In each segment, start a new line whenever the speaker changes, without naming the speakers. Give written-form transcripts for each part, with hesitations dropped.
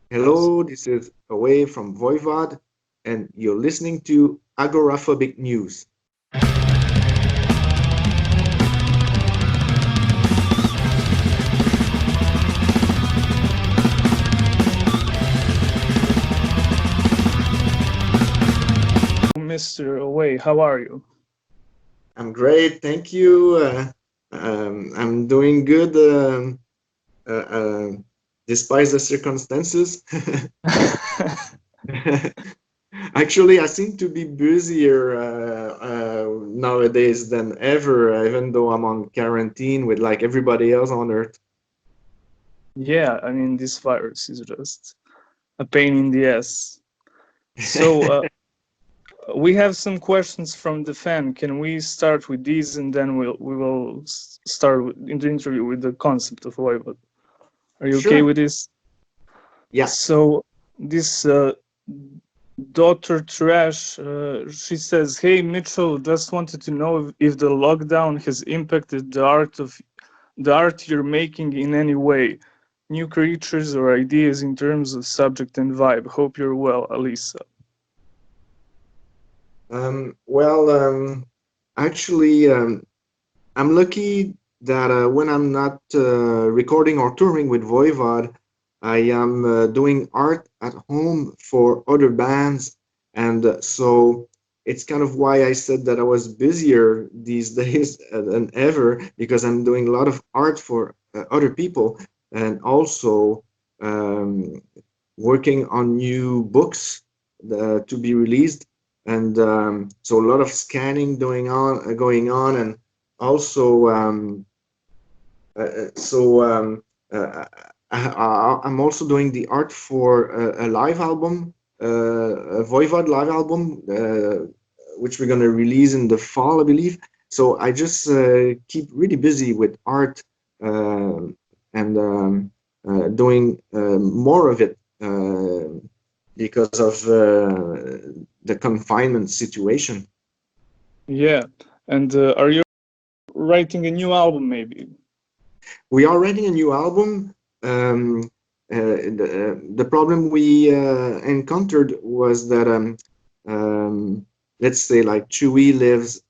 Awesome.
Hello, this is Away from Voivod, and you're listening to Agoraphobic News.
Mr. Away, how are you?
I'm great, thank you. I'm doing good uh, uh, despite the circumstances. Actually, I seem to be busier nowadays than ever, even though I'm on quarantine with like everybody else on Earth.
Yeah, I mean, this virus is just a pain in the ass. So, we have some questions from the fan. Can we start with these and then we will start in the interview with the concept of Voivod? Are you okay
Sure.
with this?
Yeah.
So, this Daughter Trash, she says, "Hey Mitchell, just wanted to know if the lockdown has impacted the art you're making in any way. New creatures or ideas in terms of subject and vibe. Hope you're well, Alisa."
Well, actually, I'm lucky that when I'm not recording or touring with Voivod, I am doing art at home for other bands. And so it's kind of why I said that I was busier these days than ever because I'm doing a lot of art for other people and also um, working on new books to be released. And so a lot of scanning going on, and also so I'm also doing the art for a live album, a Voivod live album, which we're gonna release in the fall, I believe. So I just keep really busy with art uh, and doing more of it because of the confinement situation.
Yeah, and are you writing a new album maybe?
We are writing a new album. The problem we encountered was that, let's say, like Chewy lives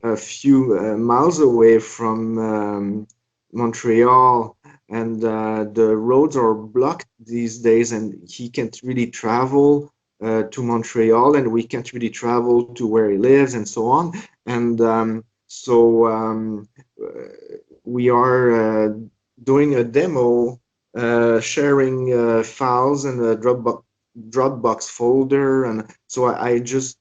a few miles away from Montreal, and the roads are blocked these days, and he can't really travel to Montreal, and we can't really travel to where he lives, and so on. And uh, we are doing a demo, sharing files in a Dropbox folder, and so I just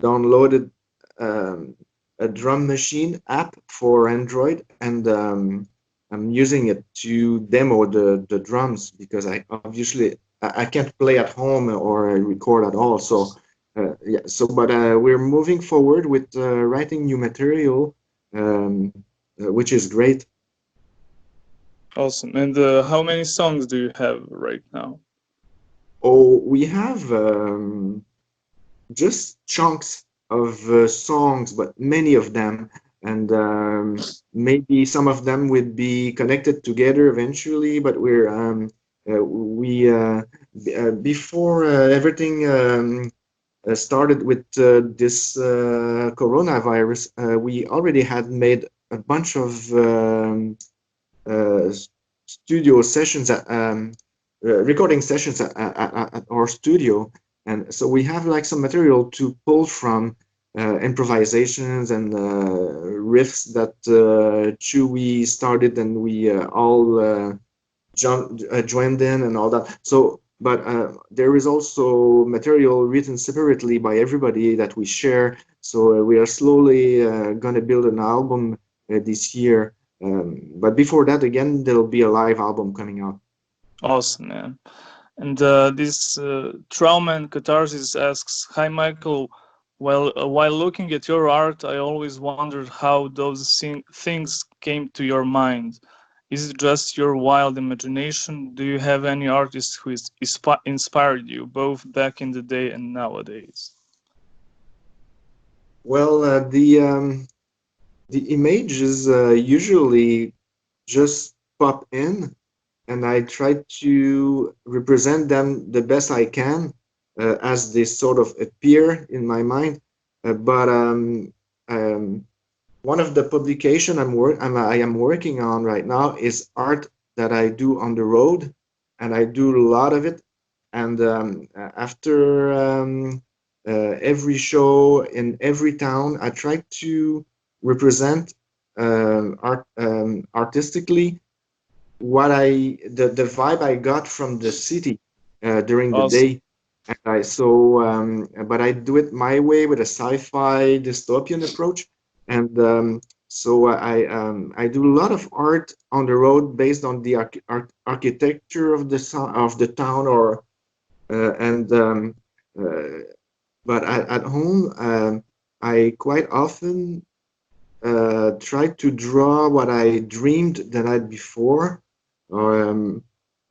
downloaded um, a drum machine app for Android, and I'm using it to demo the drums because I obviously I can't play at home or record at all. So yeah, so but we're moving forward with writing new material, which is great.
Awesome. And how many songs do you have right now?
Oh, we have just chunks of songs, but many of them, and maybe some of them would be connected together eventually. But we before everything started with this coronavirus, we already had made a bunch of uh, studio sessions recording sessions at our studio, and so we have like some material to pull from improvisations and riffs that Chewy started, and we all joined in and all that. So, but there is also material written separately by everybody that we share. So we are slowly going to build an album this year. But before that, again, there'll be a live album coming out.
Awesome, man. And this Trauma and Catharsis asks, "Hi, Michael. While looking at your art, I always wondered how those things came to your mind. Is it just your wild imagination? Do you have any artist who inspired you, both back in the day and nowadays?"
Well, the images usually just pop in. and I try to represent them the best I can as they sort of appear in my mind. But um, one of the publication I am working on right now is art that I do on the road, and I do a lot of it. And after every show in every town, I try to represent artistically the vibe I got from the city during the
Awesome.
day. And but I do it my way with a sci-fi dystopian approach. And I do a lot of art on the road based on the architecture of of the town, or and uh, but at home I quite often try to draw what I dreamed the night before, um,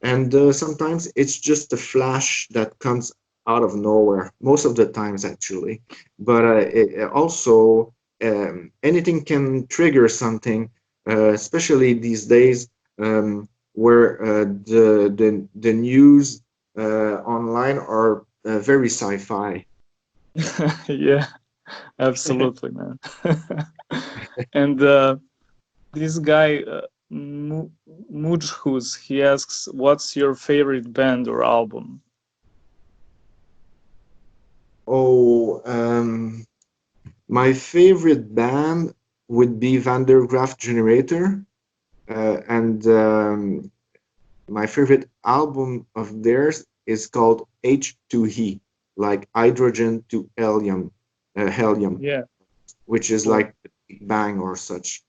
and sometimes it's just a flash that comes out of nowhere. Most of the times, actually, but also anything can trigger something, especially these days where the news online are very sci-fi.
Yeah, absolutely, man. And this guy, Mujhus, he asks, "What's your favorite band or album?"
Oh, my favorite band would be Vandergraaf Generator, and my favorite album of theirs is called H2He, like hydrogen to helium,
Yeah,
which is
cool,
like the Big Bang or such.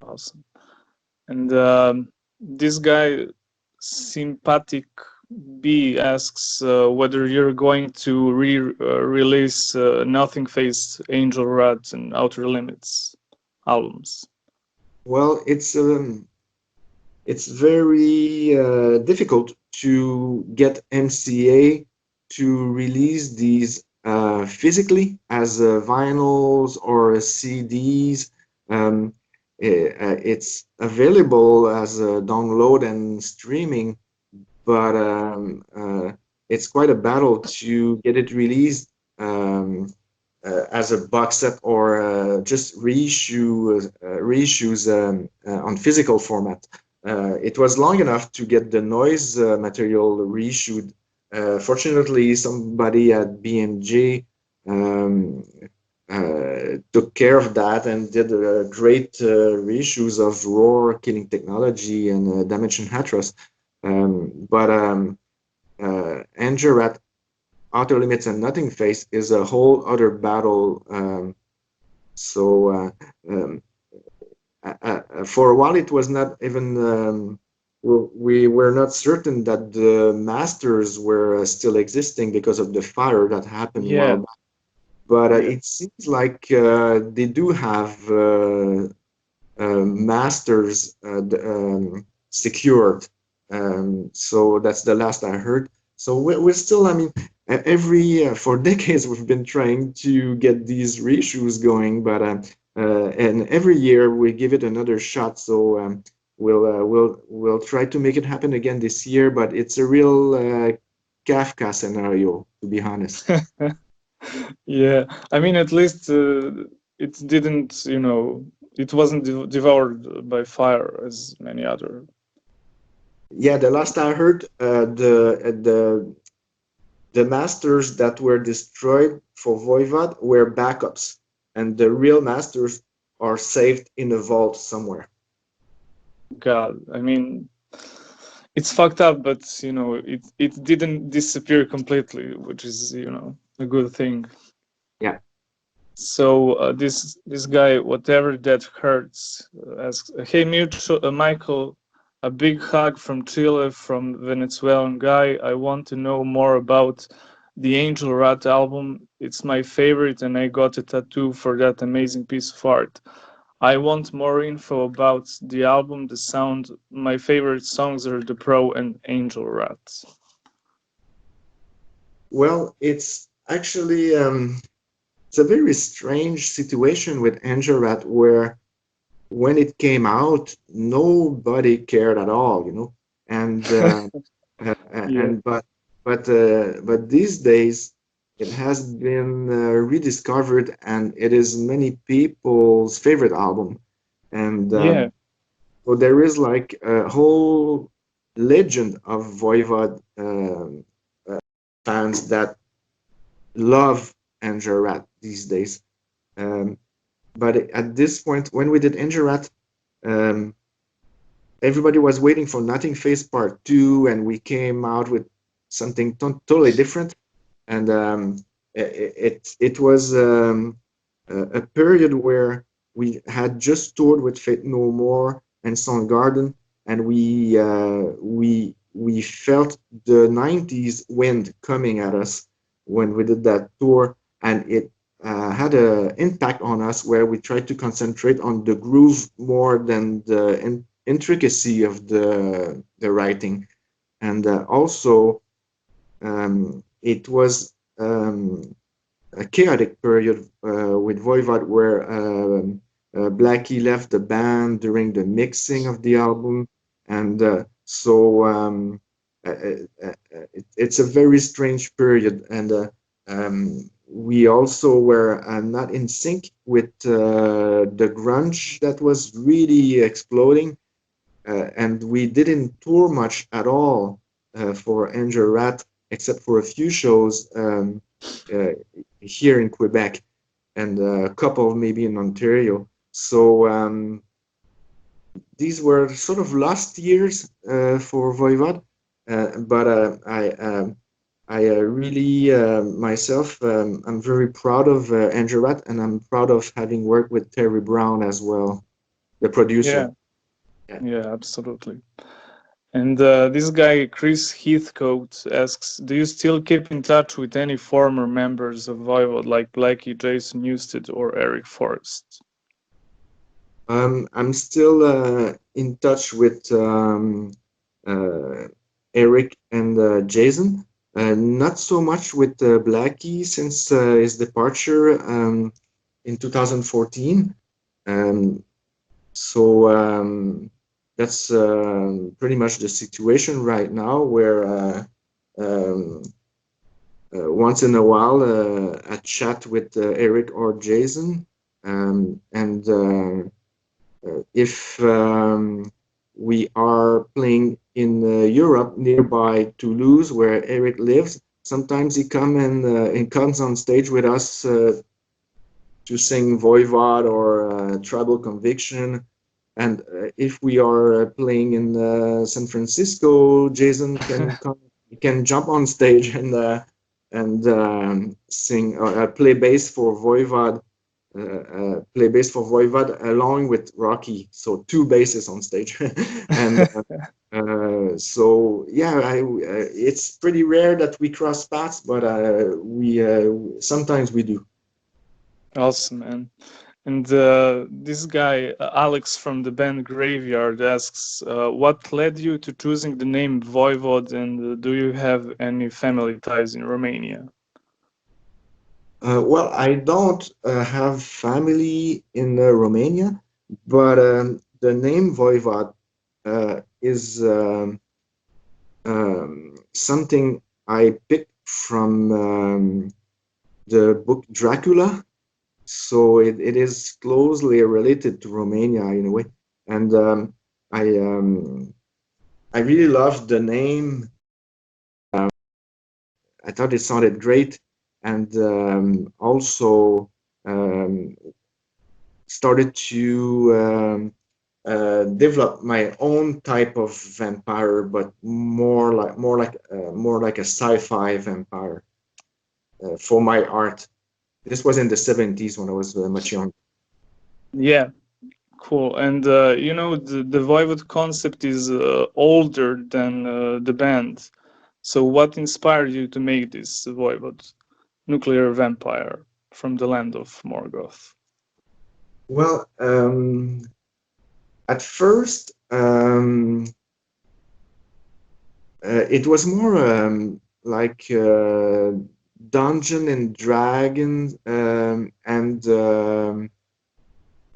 awesome. And this guy, Sympathetic B, asks whether you're going to release Nothingface, Angel Rat, and Outer Limits albums.
Well, it's very difficult to get MCA to release these physically as vinyls or CDs. Um, it's available as a download and streaming, but it's quite a battle to get it released as a box set or just reissues on physical format. It was long enough to get the noise material reissued. Fortunately, somebody at BMG took care of that and did great reissues of Roar, Killing Technology, and Dimension Hatros. But Angerat, Outer Limits, and Nothingface is a whole other battle. So um, for a while, it was not even. We were not certain that the masters were still existing because of the fire that happened a while
Yeah,
back. But
yeah,
it seems like they do have masters secured. So that's the last I heard. So we're still, I mean, every for decades we've been trying to get these reissues going, but and every year we give it another shot. So we'll try to make it happen again this year, but it's a real Kafka scenario, to be honest.
yeah. I mean, at least it didn't, it wasn't devoured by fire as many other.
Yeah, the last I heard, the masters that were destroyed for Voivod were backups, and the real masters are saved in a vault somewhere.
God, I mean, it's fucked up, but it didn't disappear completely, which is a good thing.
Yeah.
So this guy, whatever that hurts, asks, "Hey, Michael, a big hug from Chile, from Venezuelan guy. I want to know more about the Angel Rat album. It's my favorite, and I got a tattoo for that amazing piece of art. I want more info about the album, the sound. My favorite songs are The Pro and Angel Rat."
Well, it's actually it's a very strange situation with Angerat where when it came out, nobody cared at all, you know. And
Yeah,
and but these days it has been rediscovered, and it is many people's favorite album. And
yeah,
so there is like a whole legend of Voivod fans that love Angerat these days. Um, but at this point, when we did Angerat, um, everybody was waiting for Nothingface Part 2, and we came out with something totally different. And it was a period where we had just toured with Fate No More and Soundgarden, and we felt the '90s wind coming at us when we did that tour, and it had an impact on us where we tried to concentrate on the groove more than the intricacy of the writing, and also it was a chaotic period with Voivod where Blackie left the band during the mixing of the album, and it's a very strange period, and we also were not in sync with the grunge that was really exploding, and we didn't tour much at all for Angel Rat, except for a few shows uh, here in Quebec and a couple maybe in Ontario. So these were sort of lost years for Voivod, but I really myself I'm very proud of Angel Rat, and I'm proud of having worked with Terry Brown as well, the
yeah,
producer. Yeah.
yeah, absolutely. And this guy, Chris Heathcote, asks, do you still keep in touch with any former members of Voivod like Blackie, Jason Newsted, or Eric Forrest?
I'm still in touch with uh, Eric and Jason. Not so much with Blackie since his departure in 2014. Um, so that's pretty much the situation right now, where um, once in a while I chat with Eric or Jason, and if we are playing in Europe nearby Toulouse, where Eric lives, sometimes he comes on stage with us to sing Voivod or Tribal Conviction. And if we are playing in San Francisco, Jason can come, he can jump on stage and sing play bass for Voivod, play bass for Voivod along with Rocky. So two basses on stage, and so yeah, it's pretty rare that we cross paths, but we sometimes we do.
Awesome, man. And this guy, Alex from the band Graveyard, asks, what led you to choosing the name Voivod, and do you have any family ties in Romania?
Well, I don't have family in Romania, but the name Voivod is something I picked from the book Dracula. So it is closely related to Romania in a way. And I um, I really loved the name. I thought it sounded great, and also um, started to develop my own type of vampire, but more like a sci-fi vampire for my art. This was in the '70s when I was much younger.
Yeah, cool. And the Voivod concept is older than the band. So what inspired you to make this Voivod, nuclear vampire from the land of Morgoth?
Well, at first, it was more like Dungeon and Dragons, and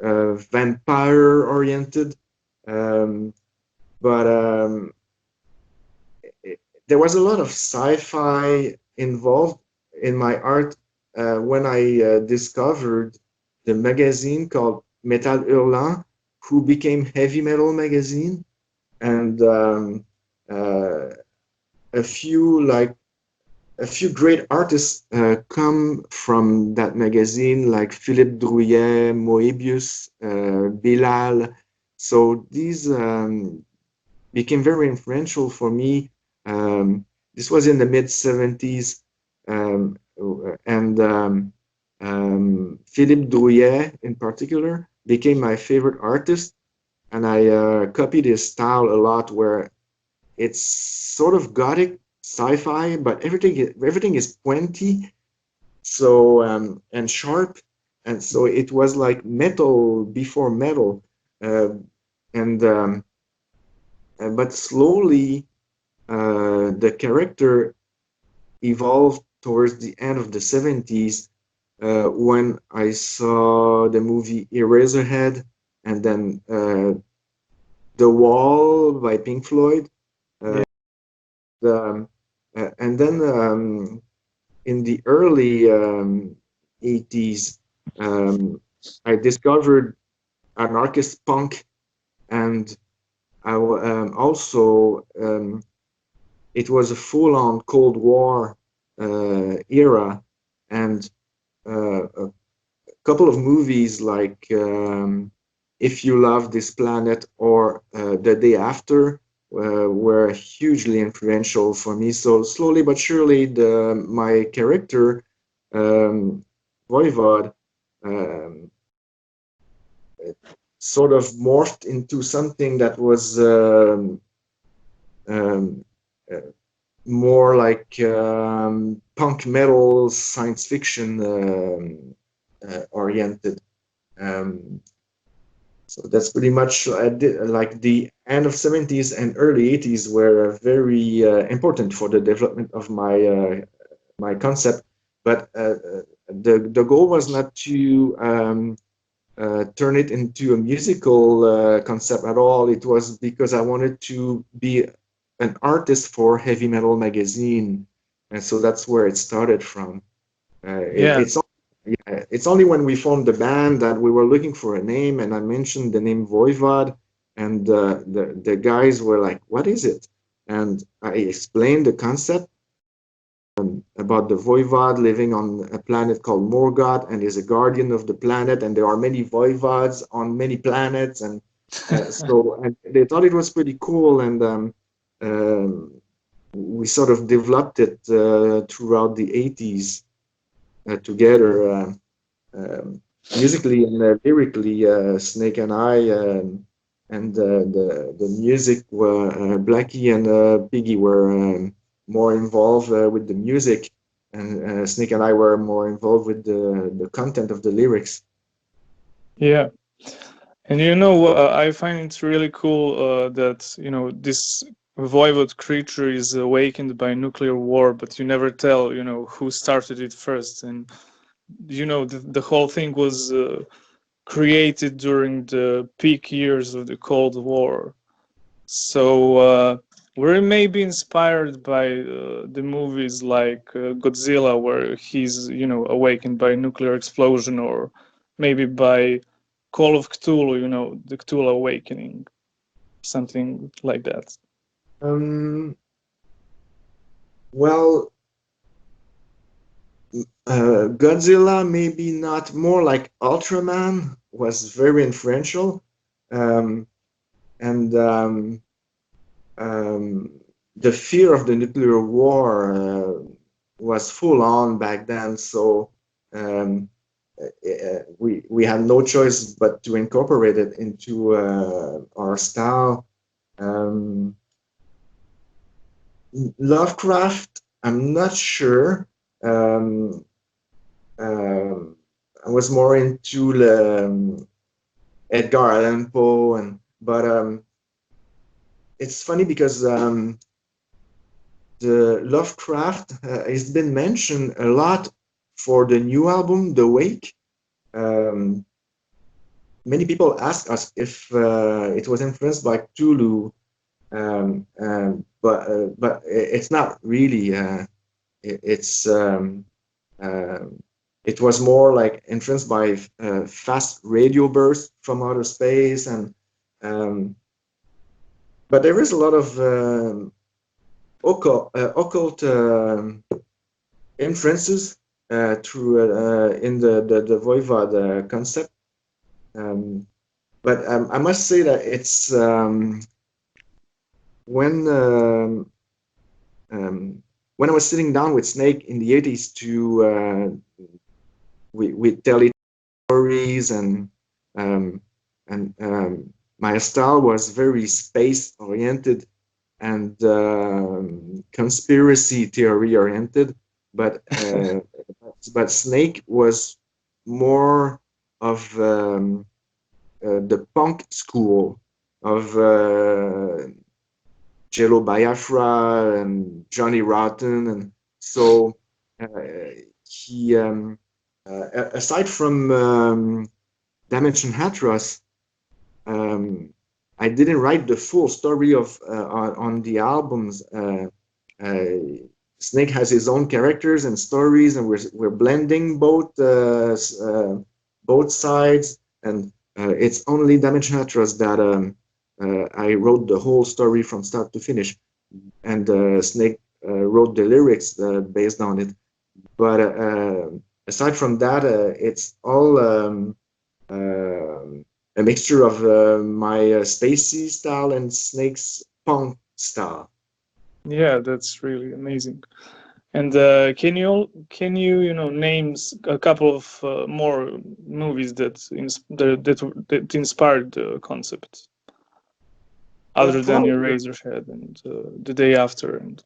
vampire oriented, um, but there was a lot of sci-fi involved in my art when I discovered the magazine called Metal Hurlant, who became Heavy Metal Magazine, and uh, a few like a few great artists come from that magazine, like Philippe Drouillet, Moebius, Bilal. So these became very influential for me. This was in the mid 70s, um, and Philippe Drouillet, in particular, became my favorite artist. And I copied his style a lot, where it's sort of gothic sci-fi, but everything is pointy, so and sharp, and so it was like metal before metal, uh, and but slowly the character evolved towards the end of the 70s when I saw the movie Eraserhead, and then The Wall by Pink Floyd. Uh,
Yeah.
the, and then in the early 80s, I discovered anarchist punk, and also it was a full-on Cold War era, and a couple of movies like If You Love This Planet or The Day After were hugely influential for me. So slowly but surely, my character um, Voivod um, sort of morphed into something that was um, uh, more like punk metal, science fiction oriented. Um, So that's pretty much like the end of 70s and early 80s were very important for the development of my concept. But the goal was not to turn it into a musical concept at all. It was because I wanted to be an artist for Heavy Metal Magazine, and so that's where it started from.
Yeah.
It's only when we formed the band that we were looking for a name, and I mentioned the name Voivod, and the guys were like, "What is it?" And I explained the concept about the Voivod living on a planet called Morgoth and is a guardian of the planet, and there are many Voivods on many planets, and and they thought it was pretty cool, and um, we sort of developed it throughout the 80s together. Musically and lyrically, Snake and I, and the music were Blackie and Piggy were more involved with the music, and Snake and I were more involved with the content of the lyrics.
Yeah. And I find it really cool that this voivod creature is awakened by nuclear war, but you never tell who started it first, and the whole thing was created during the peak years of the Cold War. So we're maybe inspired by the movies like Godzilla, where he's awakened by a nuclear explosion, or maybe by Call of Cthulhu, the Cthulhu Awakening, something like that.
Um, well, Godzilla, maybe not, more like Ultraman was very influential. Um, and um, the fear of the nuclear war was full on back then. So um, we had no choice but to incorporate it into our style. Um, Lovecraft, I'm not sure. Um, um, I was more into Edgar Allan Poe, but it's funny because the Lovecraft has been mentioned a lot for the new album, The Wake. Um, many people ask us if it was influenced by Cthulhu, but it's not really. It's it was more like influenced by fast radio bursts from outer space, and um, but there is a lot of occult influences through in the Voivod concept. Um, but I must say that it's when um, um, when I was sitting down with Snake in the 80s to we tell it stories, um, and my style was very space oriented and conspiracy theory oriented, but Snake was more of the punk school of Jello Biafra and Johnny Rotten, and so uh, he aside from Dimension Hatras, um, I didn't write the full story of on the albums. Uh, Snake has his own characters and stories, and we're blending both sides, and it's only Dimension Hatras that I wrote the whole story from start to finish, and Snake wrote the lyrics based on it. But aside from that, it's all a mixture of my spacey style and Snake's punk style.
Yeah, that's really amazing. And can you name a couple of more movies that inspired the concept other than
Probably,
Eraserhead and The Day After and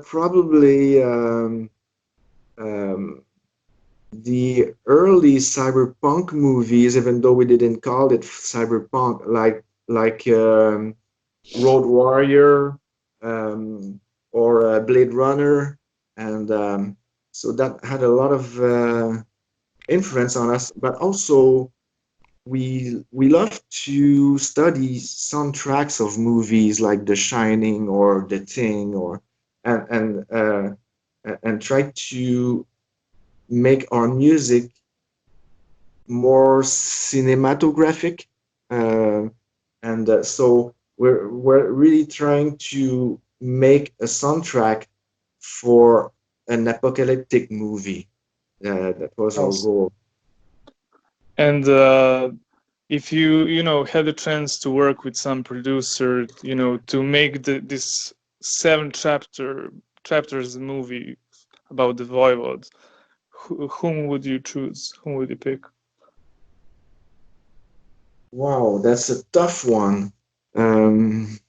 probably um, the early cyberpunk movies, even though we didn't call it cyberpunk, like Road Warrior, or Blade Runner, and so that had a lot of influence on us. But also, we love to study soundtracks of movies like The Shining or The Thing, or and and uh, and try to make our music more cinematographic, uh, and so we're really trying to make a soundtrack for an apocalyptic movie. That was our
else.
goal.
And if you had a chance to work with some producer, to make this seven chapters movie about the Voivod, whom would you choose? Whom would you pick?
Wow, that's a tough one. Um,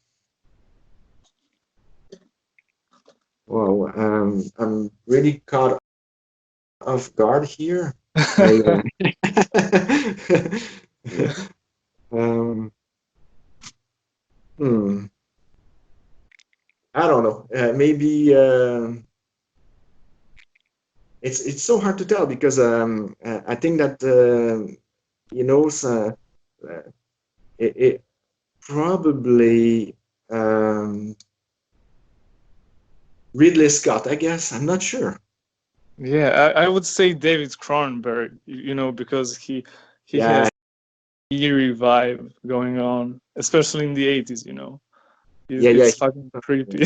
I'm really caught off guard here. I,
Yeah.
um, hmm, I don't know. Maybe it's so hard to tell because I think that so, uh, it probably Ridley Scott. I guess I'm not sure.
Yeah, I would say David Cronenberg, because he
Yeah,
has eerie vibe going on, especially in the 80s.
yeah, yeah.
It's fucking creepy.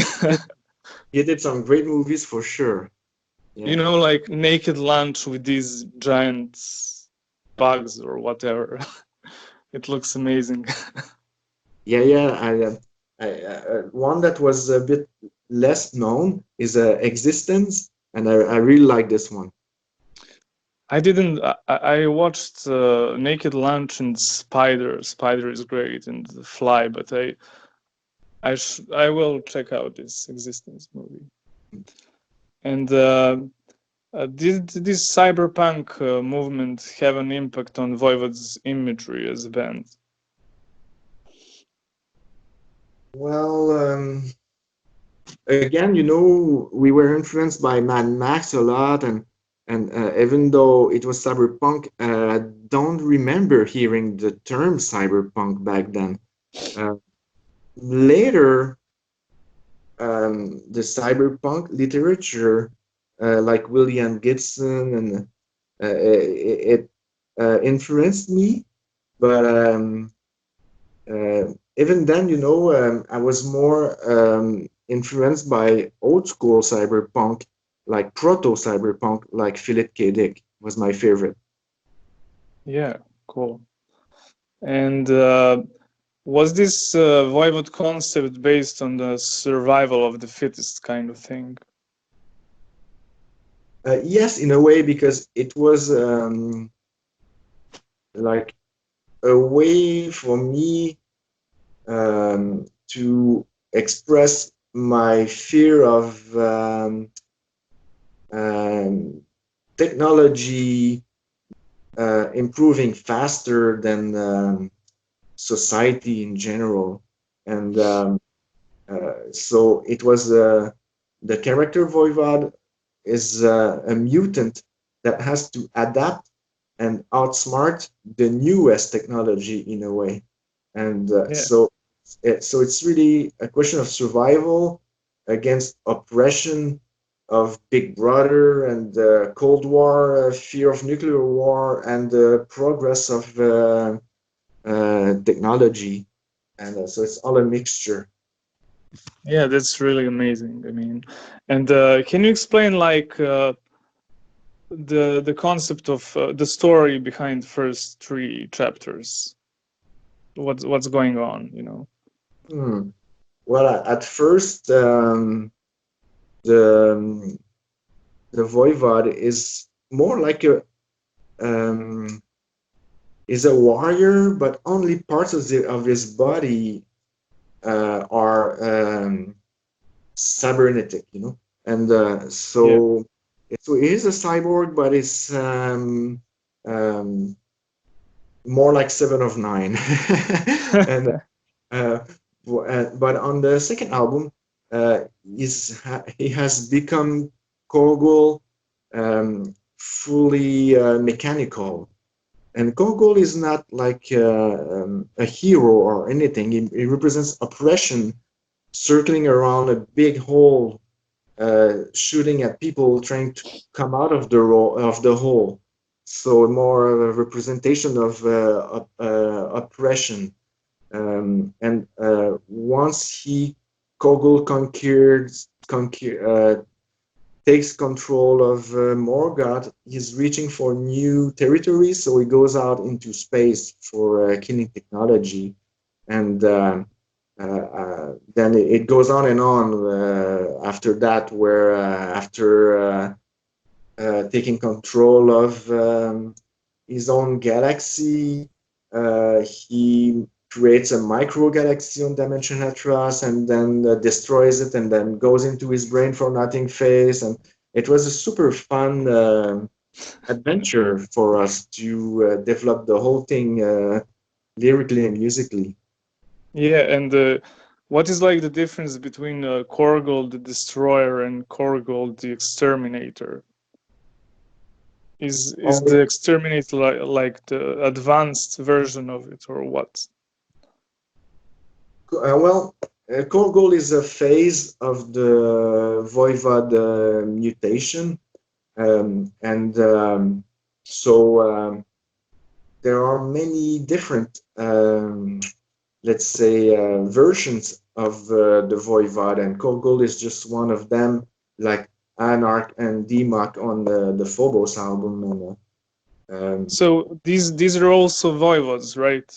He did some great movies for sure. Yeah,
Like Naked Lunch with these giant bugs or whatever. It looks amazing.
yeah, yeah. One that was a bit less known is Existence, and I really like this one.
I didn't. I watched Naked Lunch and Spider. Spider is great, and The Fly, but I will check out this Existence movie. And did this cyberpunk movement have an impact on Voivod's imagery as a band?
Well, again, we were influenced by Mad Max a lot, and And even though it was cyberpunk, I don't remember hearing the term cyberpunk back then. Uh, Later, the cyberpunk literature, like William Gibson, and it influenced me. But even then, I was more influenced by old school cyberpunk, like proto cyberpunk, like Philip K. Dick was my favorite.
Yeah, cool. And was this Voivod concept based on the survival of the fittest kind of thing?
Yes, in a way, because it was like a way for me to express my fear of um, technology improving faster than society in general. And so it was the character Voivod is a mutant that has to adapt and outsmart the newest technology in a way. And
Yeah,
so it's really a question of survival against oppression of Big Brother and Cold War, fear of nuclear war, and the progress of technology. And so it's all a mixture.
yeah, that's really amazing. I mean, and can you explain like the concept of the story behind first three chapters? What's going on? You know?
Hmm. Well, at first, the the Voivod is more like um, a warrior, but only parts of his body are cybernetic, and
Yeah.
so he is a cyborg, but it's um, more like Seven of Nine, and uh, but on the second album, he has become Kogol, fully mechanical. And Gogol is not like a hero or anything. It represents oppression circling around a big hole, shooting at people trying to come out of the hole. So more of a representation of oppression. And once Kogol takes control of Morgoth, he's reaching for new territories, so he goes out into space for killing technology, and then it goes on and on after that, where after taking control of his own galaxy, he creates a micro galaxy on Dimension Atlas and then destroys it and then goes into his brain for Nothingface. And it was a super fun adventure for us to develop the whole thing lyrically and musically.
Yeah, and what is like the difference between Korgold the Destroyer and Korgold the Exterminator? Is
Oh,
the Exterminator like the advanced version of it, or what?
well, Korgol is a phase of the Voivod mutation. And so there are many different, let's say, versions of the Voivod, and Kogol is just one of them, like Anarch and Demak on the Phobos album. And
So these are also voivods, right?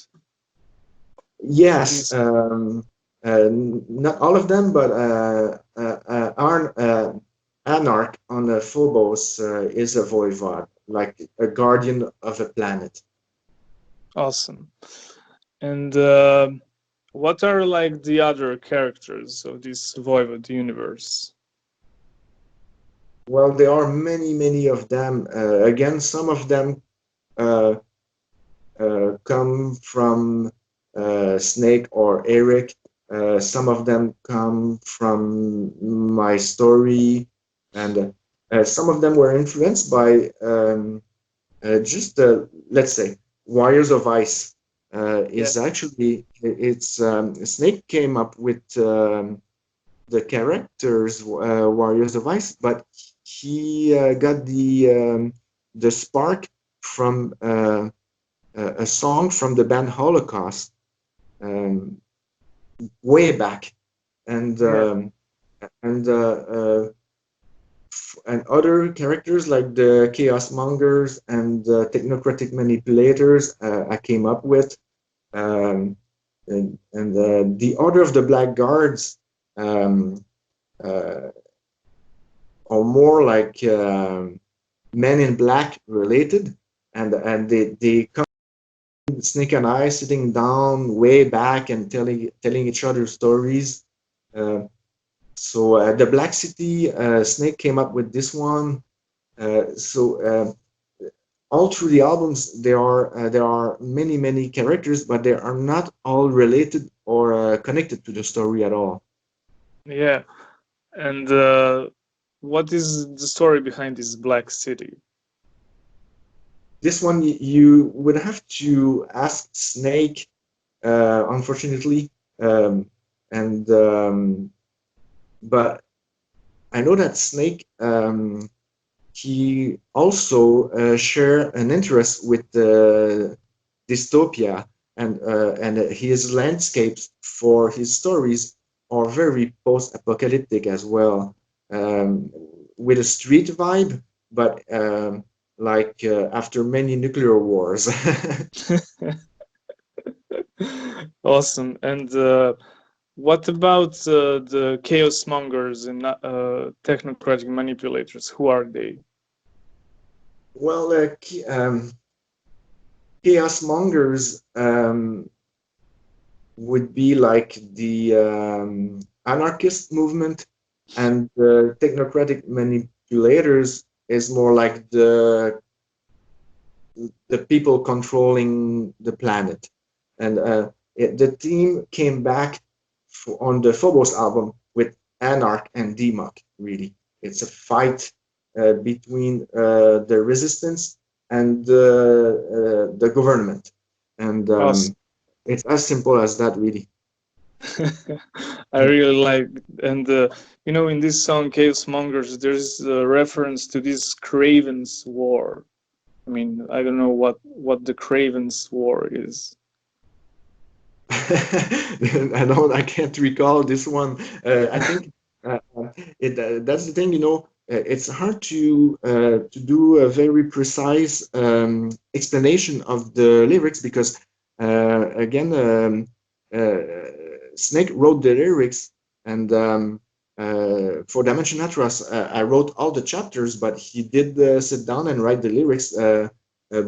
yes,
These.
not all of them, but Anarch on the Phobos is a Voivod, like a guardian of a planet.
Awesome. And what are like the other characters of this Voivod universe?
Well, there are many, many of them. Again, some of them uh, come from Snake or Eric. Some of them come from my story, and Some of them were influenced by just let's say Warriors of Ice.
Yeah.
Is actually it's Snake came up with the characters Warriors of Ice, but he got the spark from a song from the band Holocaust um, way back, and
Yeah.
and uh, uh, and other characters like the Chaos Mongers and the Technocratic Manipulators I came up with, um, and the Order of the Black Guards um, uh, are more like Men in Black related, and they come Snake and I sitting down way back and telling each other stories. Uh, so the Black City Snake came up with this one. So all through the albums, there are many characters, but they are not all related or connected to the story at all.
Yeah. And what is the story behind this Black City?
This one you would have to ask Snake, unfortunately, um, and but I know that Snake he also share an interest with the dystopia, and his landscapes for his stories are very post-apocalyptic as well, um, with a street vibe, but like after many nuclear wars.
Awesome. And what about the chaos mongers and technocratic manipulators? Who are they?
Well, chaos mongers would be like the anarchist movement, and the technocratic manipulators is more like the people controlling the planet. And the team came back on the Phobos album with Anarch and Demok. Really, it's a fight between the resistance and the government, and
Awesome.
it's as simple as that, really.
I really like, and in this song Chaos Mongers, there's a reference to this Craven's War. I mean, I don't know what the Craven's War is.
I can't recall this one. I think it that's the thing, it's hard to do a very precise explanation of the lyrics because again, uh, Snake wrote the lyrics, and for Dimension Atlas, I wrote all the chapters, but he did sit down and write the lyrics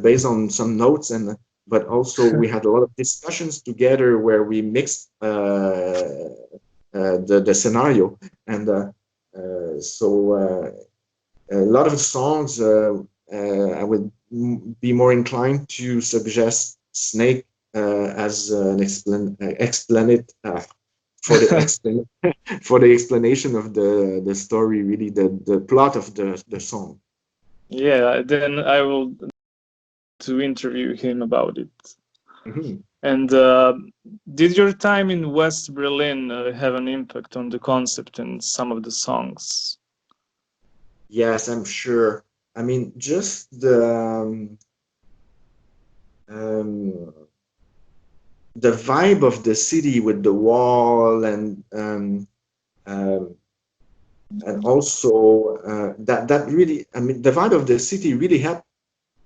based on some notes, and but also we had a lot of discussions together where we mixed the scenario, and a lot of songs I would be more inclined to suggest Snake as an explanate for the explain for the explanation of the story, really the plot of the song.
Yeah, then I will to interview him about it.
Mhm.
And did your time in West Berlin have an impact on the concept and some of the songs?
Yes, I'm sure. I mean, just um, the vibe of the city with the wall, um, and also that really, I mean, the vibe of the city really helped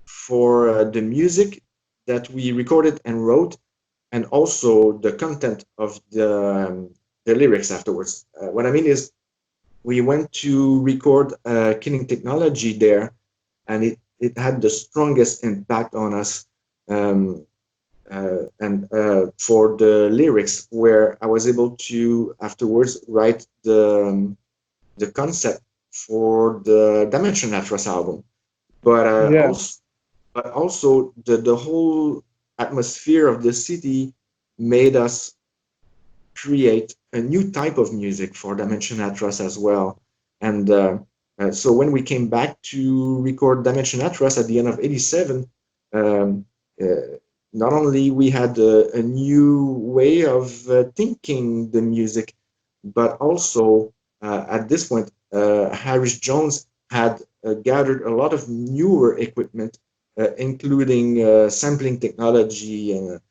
for the music that we recorded and wrote, and also the content of the lyrics afterwards. What I mean is, we went to record Killing Technology there, and it had the strongest impact on us. Um, and for the lyrics, where I was able to afterwards write the concept for the Dimension Atlas album, but
Yeah.
also the whole atmosphere of the city made us create a new type of music for Dimension Atlas as well, and So when we came back to record Dimension Atlas at the end of '87, um, not only we had a new way of thinking the music, but also at this point, Harris Jones had gathered a lot of newer equipment, including sampling technology and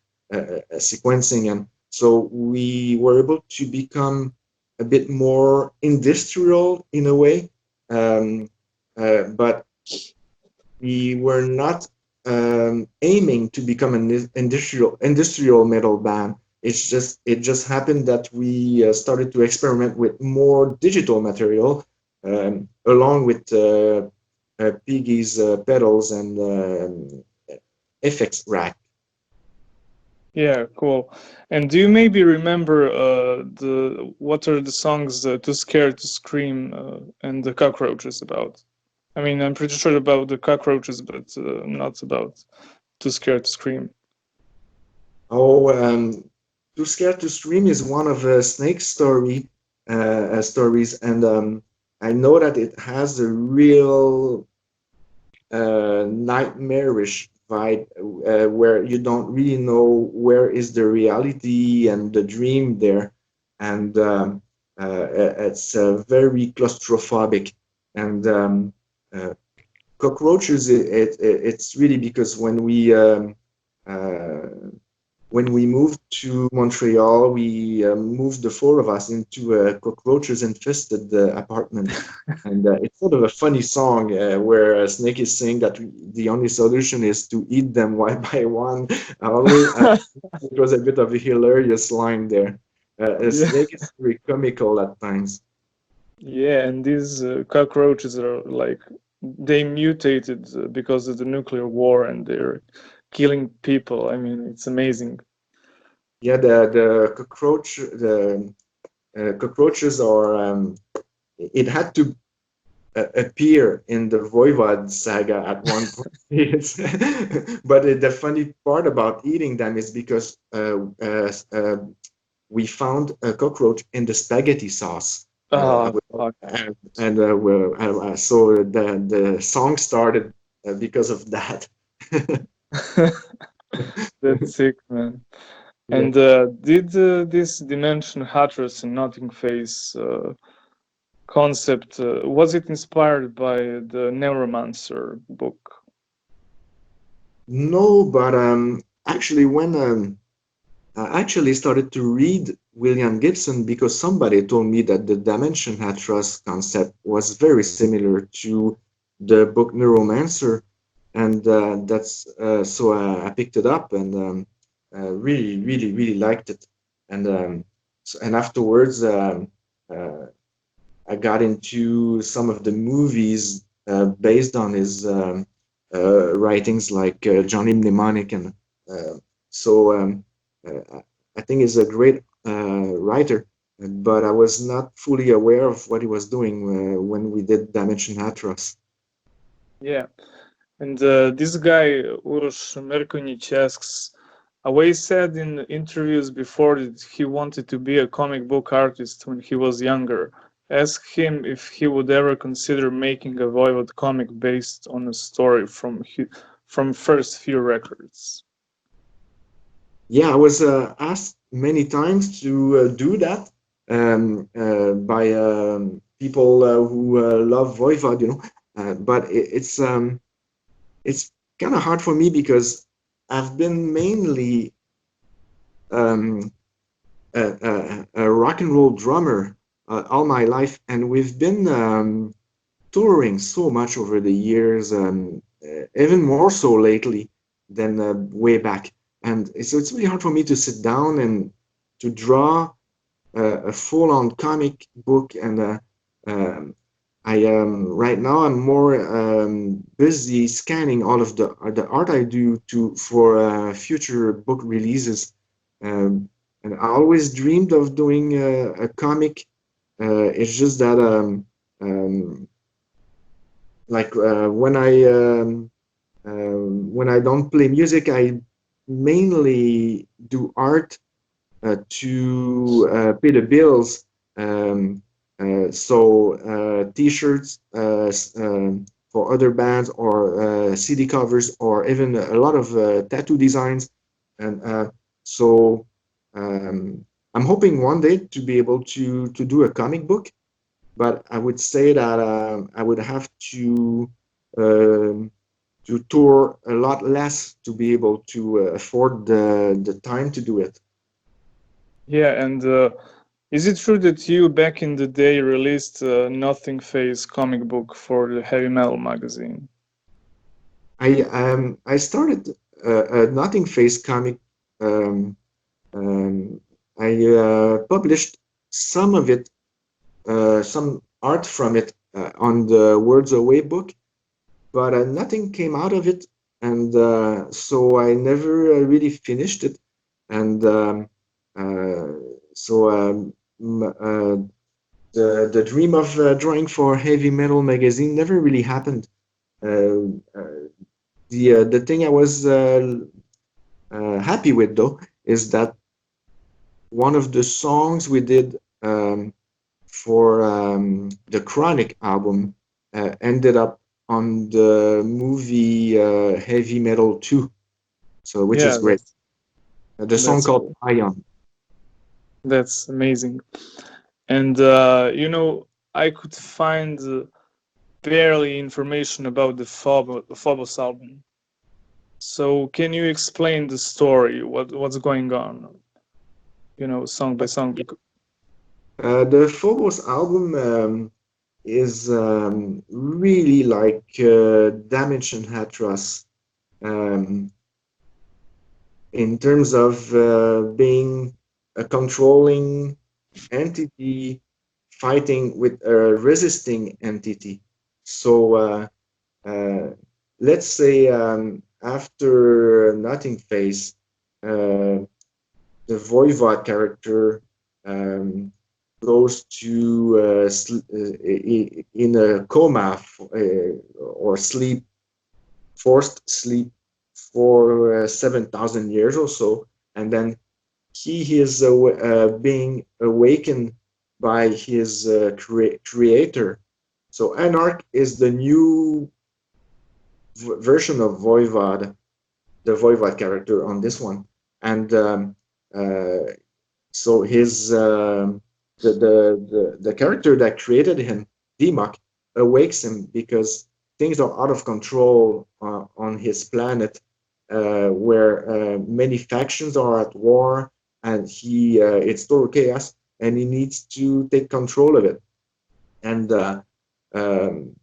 sequencing. And so we were able to become a bit more industrial in a way. Um, but we were not aiming to become an industrial metal band. It just happened that we started to experiment with more digital material, along with Piggy's pedals and effects rack.
Yeah, cool. And do you maybe remember the what are the songs Too Scared to Scream and the Cockroaches about? I mean, I'm pretty sure about the cockroaches, but not about Too Scared to Scream.
Oh, Too Scared to Scream is one of Snake's stories, and I know that it has a real nightmarish vibe where you don't really know where is the reality and the dream there, and it's very claustrophobic. And uh, cockroaches, it's really because uh, when we moved to Montreal, we moved the four of us into a cockroaches infested apartment. And it's sort of a funny song where Snake is saying that the only solution is to eat them one by one. It was a bit of a hilarious line there.
Yeah,
Snake is very comical at times.
yeah, and these cockroaches are like they mutated because of the nuclear war, and they're killing people. I mean, it's amazing.
Yeah, the cockroaches are. It had to appear in the Voivod saga at one point. But the funny part about eating them is because we found a cockroach in the spaghetti sauce.
Ah, fuck.
So the song started because of that.
That's sick, man.
Yeah.
And did this dimension Hatteras and Nothingface concept was it inspired by the Neuromancer book?
No, but actually, when I actually started to read William Gibson because somebody told me that the dimension hat trust concept was very similar to the book Neuromancer, and that's so I picked it up and really, really, really liked it. And and afterwards, uh, I got into some of the movies based on his writings, like Johnny Mnemonic, and so I think he's a great writer. But I was not fully aware of what he was doing when we did Dimension Hatros.
Yeah. And this guy Uroš Merkonic asks, Away said in interviews before that he wanted to be a comic book artist when he was younger. Ask him if he would ever consider making a Voivod comic based on a story from first few records.
Yeah, I was asked many times to do that by people who love Voivod, but it's kind of hard for me because I've been mainly um, a rock and roll drummer all my life, and we've been touring so much over the years, even more so lately than way back. And so it's really hard for me to sit down and to draw a full-on comic book. And I right now I'm more busy scanning all of the art I do to for future book releases. Um, and I always dreamed of doing a comic. It's just that like when I don't play music, I mainly do art to pay the bills. T-shirts for other bands, or CD covers, or even a lot of tattoo designs. And so I'm hoping one day to be able to do a comic book, but I would say that I would have um, to tour a lot less to be able to afford the time to do it.
Yeah, and is it true that you back in the day released a Nothingface comic book for the heavy metal magazine?
I started a Nothingface comic. Um, um, I published some of it, some art from it on the Words Away book, but nothing came out of it, and so I never really finished it. And uh, so the dream of drawing for Heavy Metal magazine never really happened. Uh, uh, the thing I was happy with though is that one of the songs we did for the Chronic album ended up on the movie Heavy Metal 2, so which is
Yeah,
great. The song
that's
called Ion.
that's amazing. And I could find barely information about the Phobos album. So can you explain the story? What's going on? Song by song.
The Phobos album is really like Dimension Hatras um, in terms of being a controlling entity fighting with a resisting entity. So uh, let's say after Nothingface, the Voivod character um, goes to in a coma or sleep, forced sleep for 7,000 years or so, and then he is being awakened by his creator. So Anarch is the new version of Voivod, the Voivod character on this one, and uh, so his the character that created him, Dimok, awakes him because things are out of control on his planet, where many factions are at war, and he it's total chaos, and he needs to take control of it. And um,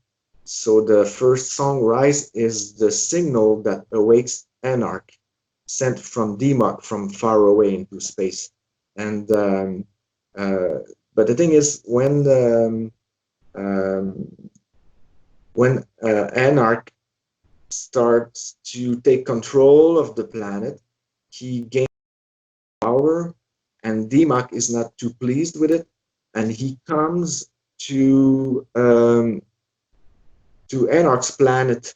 so the first song, Rise, is the signal that awakes Anarch, sent from Dimok from far away into space. And uh, but the thing is, um, when Anarch starts to take control of the planet, he gains power, and Dimok is not too pleased with it, and he comes to Anarch's planet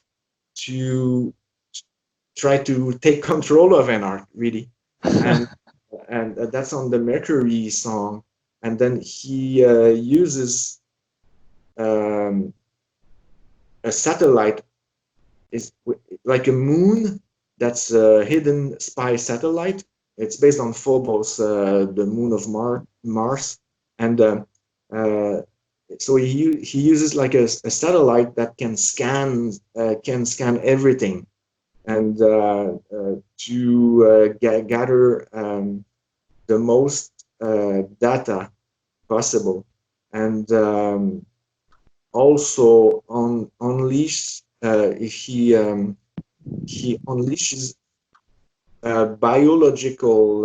to try to take control of Anarch, really, and that's on the Mercury song, and then he uses um, a satellite, is like a moon that's a hidden spy satellite. It's based on Phobos, the moon of Mars, and uh, so he uses like a satellite that can scan everything, and to gather the most data possible, and also unleash he unleashes biological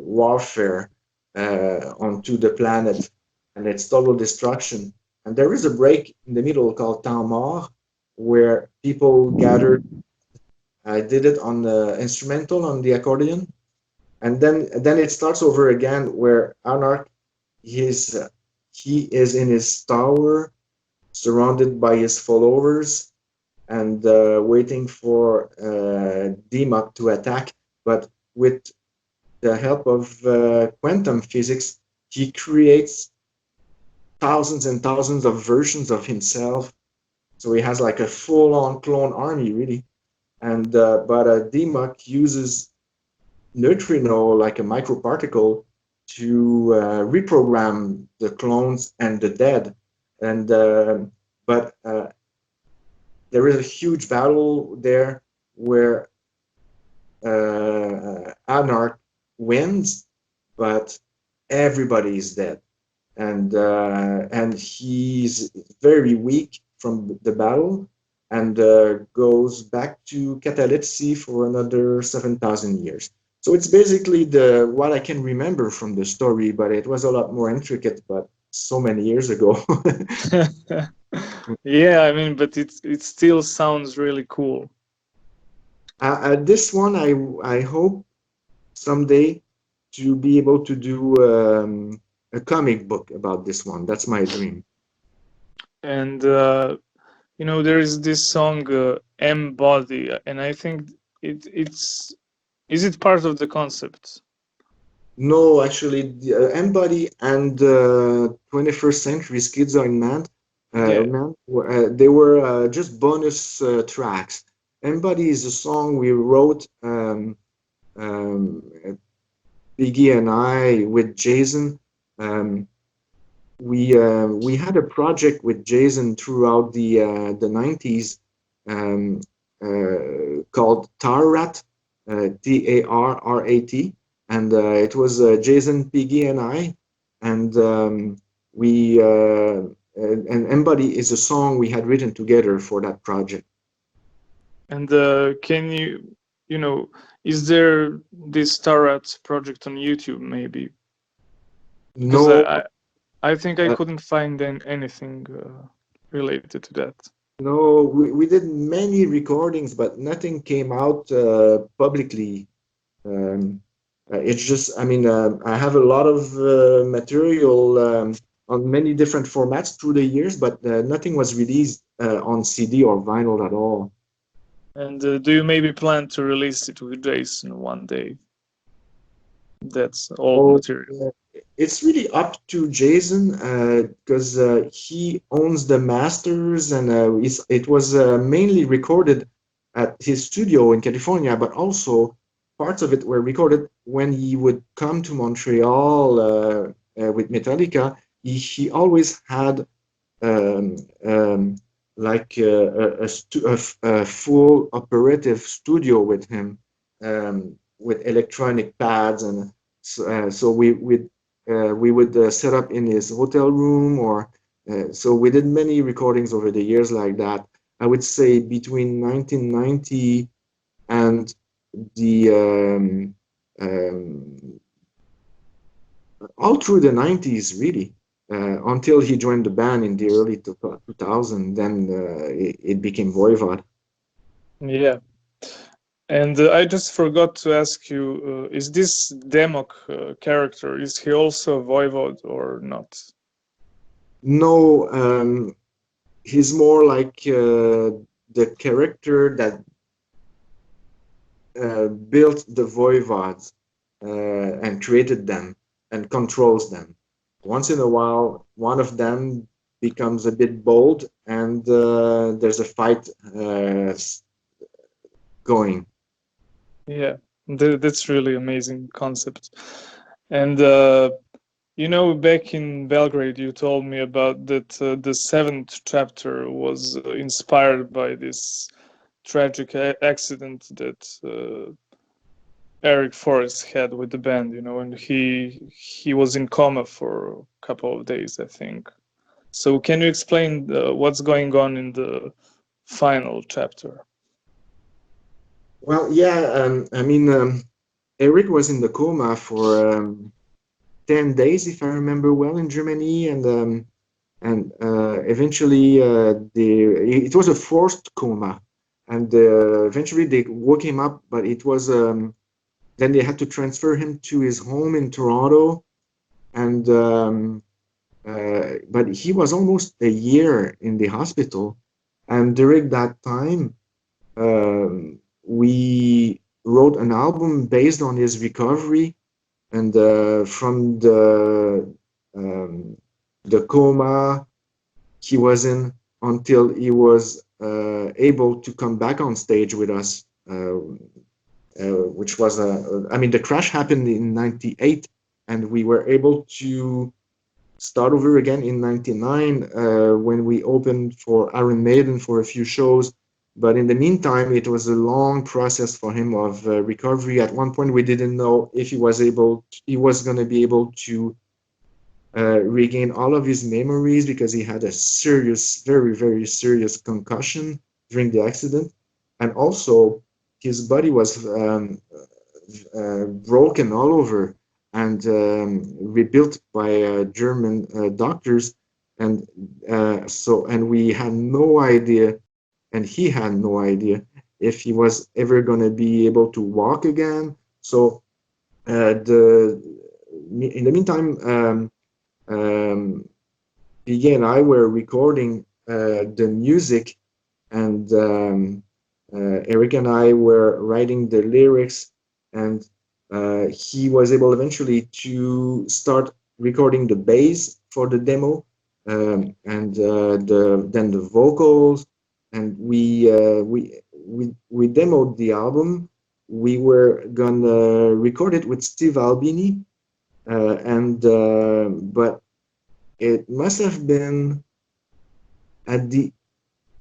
warfare onto the planet, and it's total destruction. And there is a break in the middle called Temps Mort, where people gather. I did it on the instrumental on the accordion, and then it starts over again where Anarch is he is in his tower, surrounded by his followers, and waiting for Dimok to attack. But with the help of quantum physics, he creates thousands and thousands of versions of himself. So he has like a full-on clone army, really. And but DMUC uses neutrino, like a microparticle, to reprogram the clones and the dead. And but there is a huge battle there where Anarch wins, but everybody is dead, and he's very weak from the battle, and goes back to catalepsy for another 7,000 years. So it's basically the what I can remember from the story, but it was a lot more intricate, but so many years ago.
Yeah, I mean, but it still sounds really cool.
This one, I hope someday to be able to do a comic book about this one. That's my dream.
And there is this song Embody, and I think it's is it part of the concept?
No, actually, Embody and 21st Century Schizoid
Yeah.
they were just bonus tracks. Embody is a song we wrote, um, Piggy and I, with Jason. Um, we had a project with Jason throughout the 90s, um, called Tarrat, Tarrat, and it was Jason, Piggy, and I, and we and Embody is a song we had written together for that project.
And can you know, is there this Tarat project on YouTube maybe? Because
No,
I think I
uh,
couldn't find anything related to that.
no, we did many recordings, but nothing came out publicly. It's just, I mean, I have a lot of material on many different formats through the years, but nothing was released on CD or vinyl at all.
And do you maybe plan to release it with Jason one day? That's old
Oh,
material.
it's really up to Jason because he owns the masters, and it was mainly recorded at his studio in California, but also parts of it were recorded when he would come to Montreal with Metallica. He always had um, um, like a full operative studio with him, with electronic pads, and so we would set up in his hotel room, or so we did many recordings over the years like that. I would say between 1990 and the all through the 90s, really, until he joined the band in the early 2000. Then it became Voivod.
Yeah. And I just forgot to ask you, is this Demok character, is he also a Voivod or not?
No, he's more like the character that built the Voivods and created them and controls them. Once in a while, one of them becomes a bit bold, and there's a fight going.
Yeah, that's really amazing concept. And back in Belgrade, you told me about that the seventh chapter was inspired by this tragic accident that Eric Forrest had with the band, and he was in coma for a couple of days, I think. So can you explain what's going on in the final chapter?
Well, yeah, I mean, Eric was in the coma for 10 days, if I remember well, in Germany, and eventually it was a forced coma, and eventually they woke him up, but it was then they had to transfer him to his home in Toronto, and but he was almost a year in the hospital, and during that time, we wrote an album based on his recovery, and from the um, the coma he was in until he was able to come back on stage with us, which was I mean, the crash happened in '98, and we were able to start over again in '99 when we opened for Iron Maiden for a few shows. But in the meantime, it was a long process for him of recovery. At one point, we didn't know if he was going to be able to regain all of his memories because he had a serious, very, very serious concussion during the accident. And also, his body was broken all over and rebuilt by German doctors. And we had no idea, and he had no idea if he was ever going to be able to walk again. So the in the meantime, um, Piggy and I were recording the music, and Eric and I were writing the lyrics, and he was able eventually to start recording the bass for the demo, and then the vocals, and we demoed the album. We were gonna record it with Steve Albini, and but it must have been at the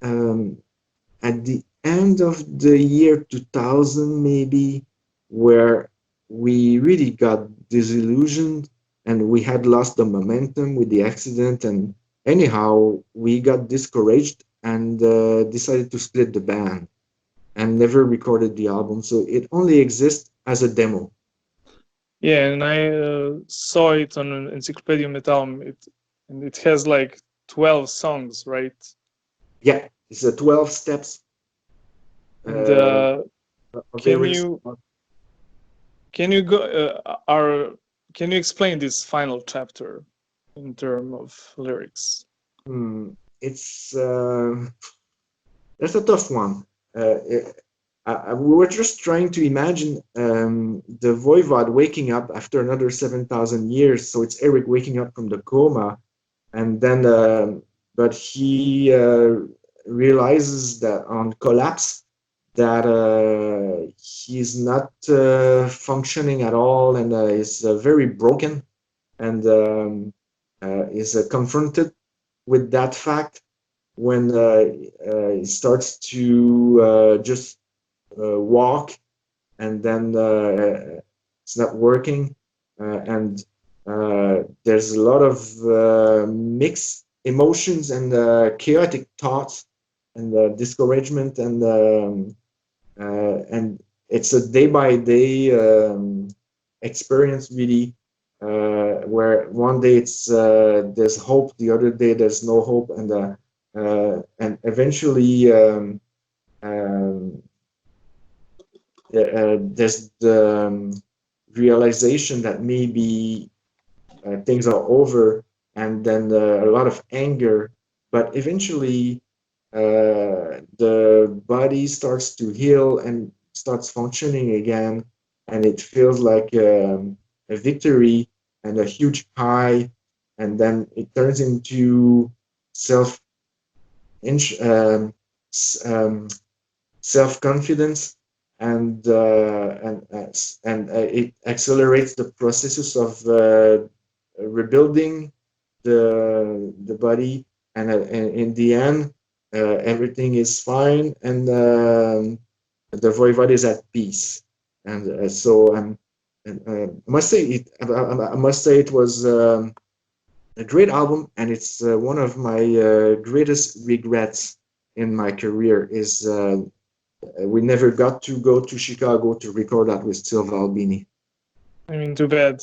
um, at the end of the year 2000, maybe, where we really got disillusioned and we had lost the momentum with the accident. And anyhow, we got discouraged and decided to split the band and never recorded the album. So it only exists as a demo.
Yeah, and I saw it on Encyclopedia Metalum. It has like 12 songs, right?
Yeah, it's a 12 steps
And
of
can
lyrics.
you can you go can you explain this final chapter in terms of lyrics?
It's that's a tough one. We were just trying to imagine the Voivod waking up after another 7,000 years. So it's Eric waking up from the coma, and then, but he realizes that on collapse that he's not functioning at all, and is very broken, and is confronted with that fact when he starts to just walk, and then it's not working, and there's a lot of mixed emotions and chaotic thoughts and discouragement, and it's a day by day experience, really, where one day it's there's hope, the other day there's no hope, and eventually um, there's the realization that maybe things are over, and then a lot of anger, but eventually the body starts to heal and starts functioning again, and it feels like a victory and a huge high, and then it turns into self um, um, self confidence, and it accelerates the processes of rebuilding the body, and in the end everything is fine, and the voivod is at peace. And so I must say I must say it was a great album, and it's one of my greatest regrets in my career is we never got to go to Chicago to record that with Silva Albini.
I mean, too bad.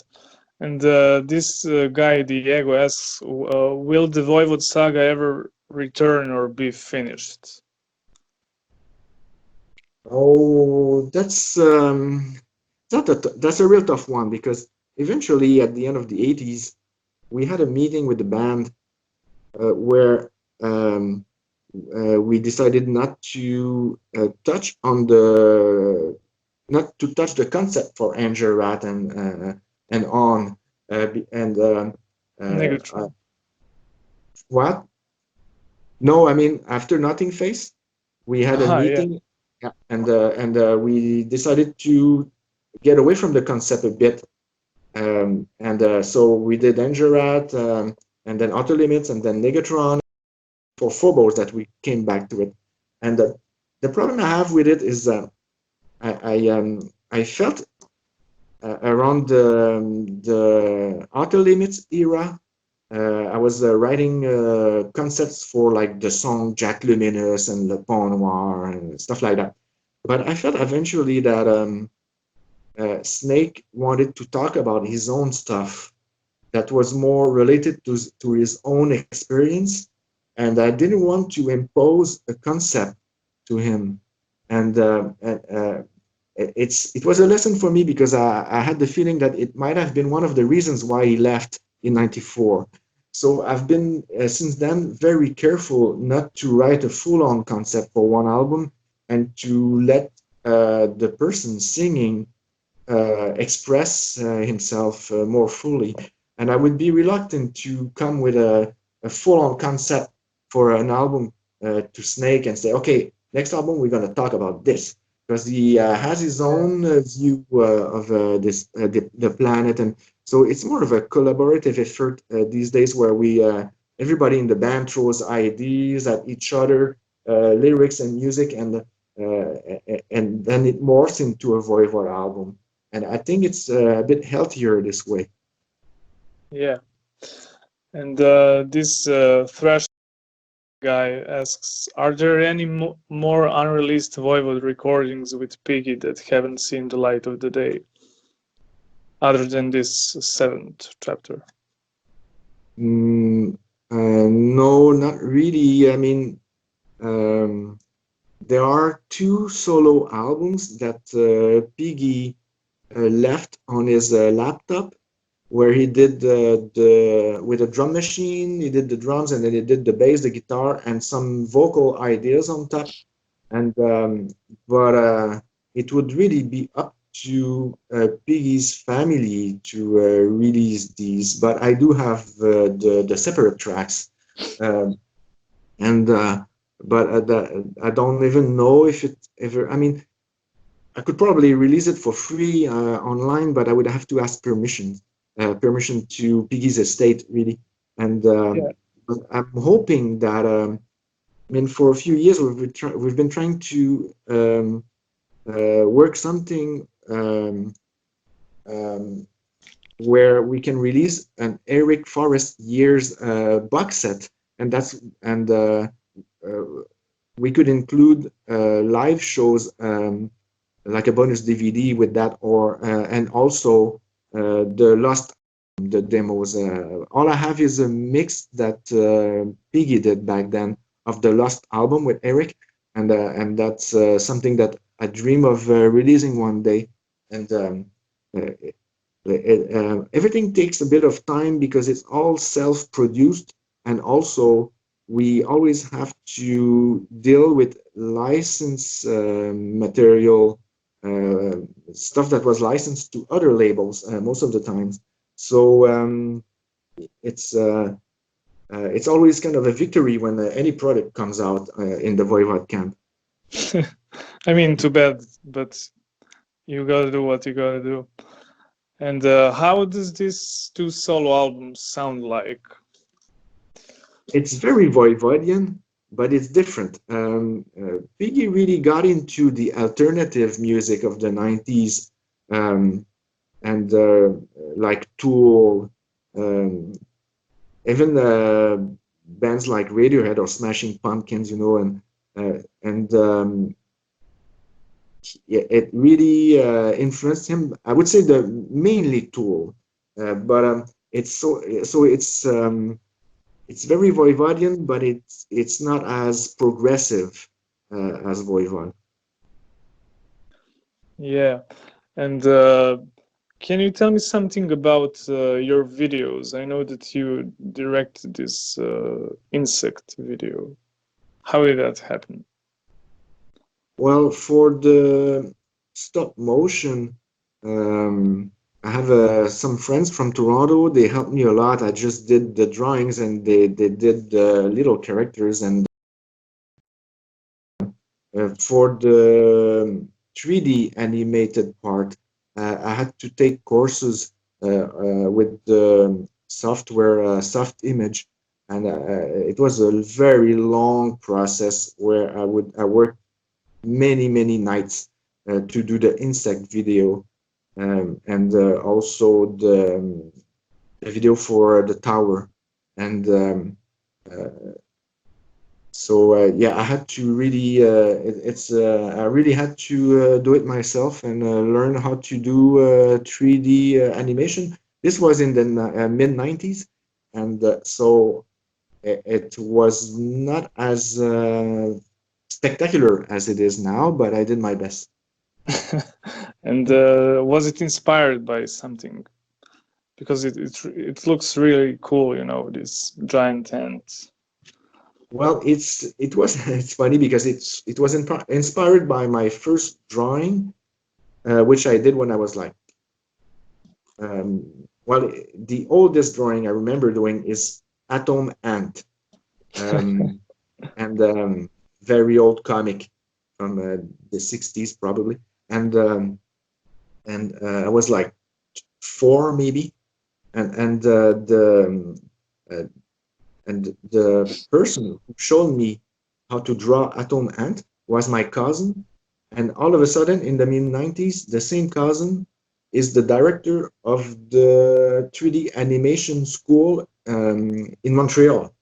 And this guy, Diego, asks, will the Voivod saga ever return or be finished?
Oh, that's a real tough one, because eventually at the end of the 80s we had a meeting with the band where we decided not to touch the concept for Angel Rat and on and
Negatron.
What? No, I mean after Nothingface, we had a
Yeah.
meeting, yeah, and we decided to get away from the concept a bit. And so we did Engerat, and then Auto Limits, and then Negatron for Phobos that we came back to it. And the problem I have with it is I felt around the Auto Limits era, I was writing concepts for like the song Jack Luminous and Le Pont Noir and stuff like that. But I felt eventually that Snake wanted to talk about his own stuff that was more related to his own experience, and I didn't want to impose a concept to him. And it was a lesson for me because I had the feeling that it might have been one of the reasons why he left in '94. So I've been since then very careful not to write a full-on concept for one album and to let the person singing express himself more fully. And I would be reluctant to come with a full-on concept for an album to Snake and say, okay, next album we're going to talk about this, because he has his
Yeah.
own view of the planet, and so it's more of a collaborative effort these days where we everybody in the band throws ideas at each other, lyrics and music, and then it morphs into a Voivod album. And I think it's a bit healthier this way.
Yeah. And this thrash guy asks, are there any more unreleased Voivod recordings with Piggy that haven't seen the light of the day, other than this seventh chapter?
Mm, no, not really. I mean, um, there are two solo albums that Piggy left on his laptop, where he did the with a drum machine, he did the drums, and then he did the bass, the guitar, and some vocal ideas on top. And but it would really be up to Piggy's family to release these. But I do have the separate tracks, um, and but I don't even know if it ever. I mean, I could probably release it for free online, but I would have to ask permission to Piggy's estate, really. And
Yeah.
but I'm hoping that. I mean, for a few years we've been trying to work something um, where we can release an Eric Forrest Years box set, and uh, we could include live shows like a bonus DVD with that, or and also the Lost the demos. All I have is a mix that Piggy did back then of the Lost album with Eric, and that's something that I dream of releasing one day. And everything takes a bit of time because it's all self-produced, and also we always have to deal with license material, uh, stuff that was licensed to other labels most of the times. So it's uh, it's always kind of a victory when any product comes out in the Voivod camp.
I mean, too bad, but you gotta do what you gotta do. And how does these two solo albums sound like?
It's very Voivodian, but it's different. Piggy really got into the alternative music of the 90s, um, and like Tool, um, even bands like Radiohead or Smashing Pumpkins, and it really influenced him. I would say the mainly Tool, but it's very Voivodian, but it's not as progressive as Voivod.
Yeah. And can you tell me something about your videos? I know that you directed this insect video. How did that happen?
Well, for the stop motion, um, I have some friends from Toronto. They helped me a lot. I just did the drawings and they did the little characters. And for the 3D animated part, I had to take courses with the software Soft Image, and it was a very long process where I worked many nights to do the insect video, and also the video for the tower. And uh, so yeah, I had to really it's I really had to do it myself and learn how to do 3D animation. This was in the mid 90s, and so it was not as spectacular as it is now, but I did my best.
And was it inspired by something? Because it looks really cool, you know, this giant ant.
Well, it was it's funny because it was inspired by my first drawing, which I did when I was like, well, the oldest drawing I remember doing is Atom Ant, um, and very old comic from the 60s probably, and I was like four maybe, and uh, the person who showed me how to draw Atom Ant was my cousin. And all of a sudden, in the mid 90s, the same cousin is the director of the 3D animation school in Montreal.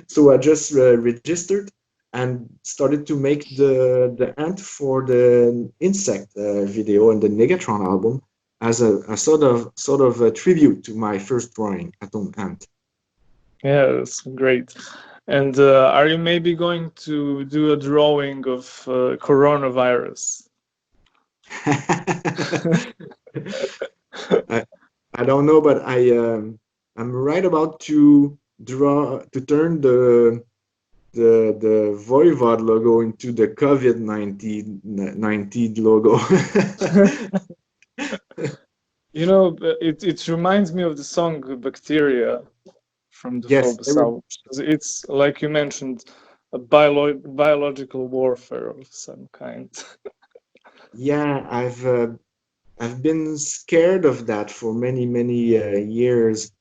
So I just registered and started to make the ant for the insect video and the Negatron album as a sort of a tribute to my first drawing, Atom Ant.
Yeah, that's great. And are you maybe going to do a drawing of coronavirus?
I, I don't know, but I'm right about to turn the Voivod logo into the COVID-19 logo.
You know, it reminds me of the song Bacteria from the
Yes,
Phobos album. It's like you mentioned, a biological warfare of some kind.
yeah, I've been scared of that for many years,